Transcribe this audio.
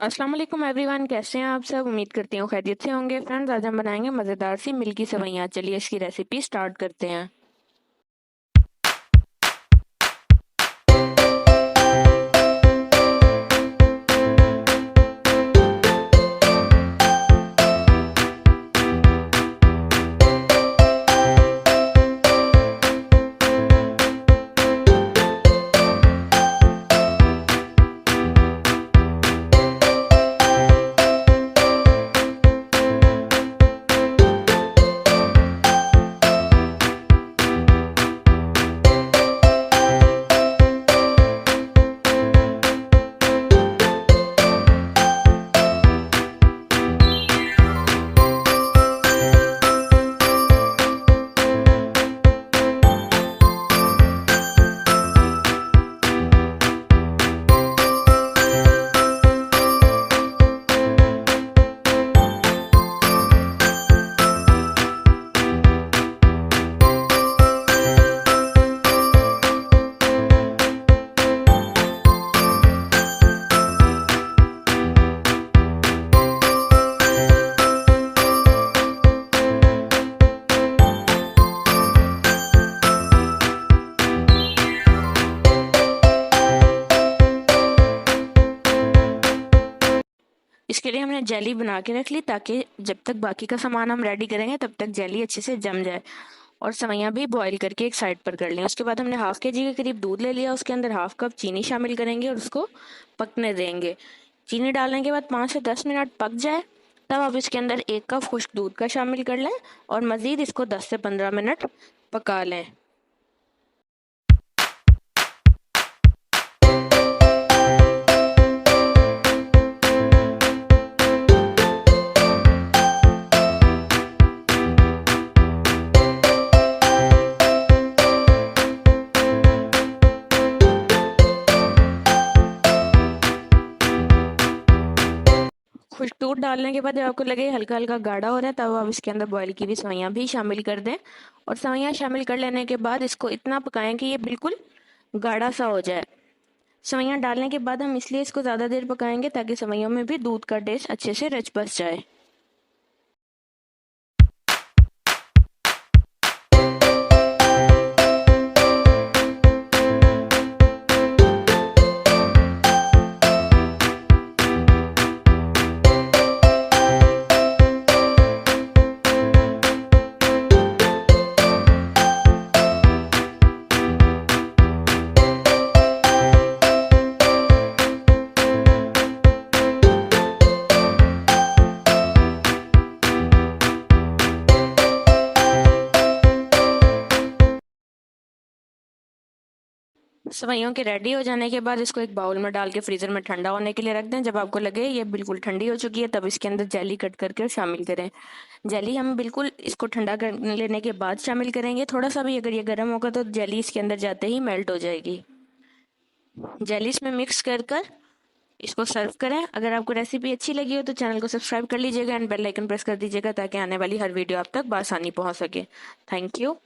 अस्सलाम वालेकुम एवरीवन, कैसे हैं आप सब। उम्मीद करती हूँ खैरियत से होंगे। फ्रेंड्स, आज हम बनाएंगे मज़ेदार सी मिल्की सेवइयाँ। चलिए इसकी रेसिपी स्टार्ट करते हैं। इसके लिए हमने जेली बना के रख ली, ताकि जब तक बाकी का सामान हम रेडी करेंगे तब तक जेली अच्छे से जम जाए। और सेवइयाँ भी बॉईल करके एक साइड पर कर लें। उसके बाद हमने हाफ kg के करीब दूध ले लिया, उसके अंदर हाफ कप चीनी शामिल करेंगे और उसको पकने देंगे। चीनी डालने के बाद 5 से 10 मिनट पक जाए तब आप इसके अंदर 1 कप खुश्क दूध का शामिल कर लें और मज़ीद इसको 10 से 15 मिनट पका लें। खुश्क दूध डालने के बाद जब आपको लगे हल्का हल्का गाढ़ा हो रहा है तब आप इसके अंदर बॉईल की हुई सेवइयाँ भी शामिल कर दें। और सेवइयाँ शामिल कर लेने के बाद इसको इतना पकाएं कि ये बिल्कुल गाढ़ा सा हो जाए। सेवइयाँ डालने के बाद हम इसलिए इसको ज़्यादा देर पकाएंगे ताकि सेवइयों में भी दूध का टेस्ट अच्छे से रच बस जाए। सेवइयों के रेडी हो जाने के बाद इसको एक बाउल में डाल के फ्रीज़र में ठंडा होने के लिए रख दें। जब आपको लगे ये बिल्कुल ठंडी हो चुकी है तब इसके अंदर जेली कट करके शामिल करें। जेली हम बिल्कुल इसको ठंडा कर लेने के बाद शामिल करेंगे। थोड़ा सा भी अगर ये गर्म होगा तो जेली इसके अंदर जाते ही मेल्ट हो जाएगी। जेली इसमें मिक्स कर कर इसको सर्व करें। अगर आपको रेसिपी अच्छी लगी हो तो चैनल को सब्सक्राइब कर लीजिएगा एंड बेल आइकन प्रेस कर दीजिएगा ताकि आने वाली हर वीडियो आप तक बआसानी पहुंच सके। Thank you.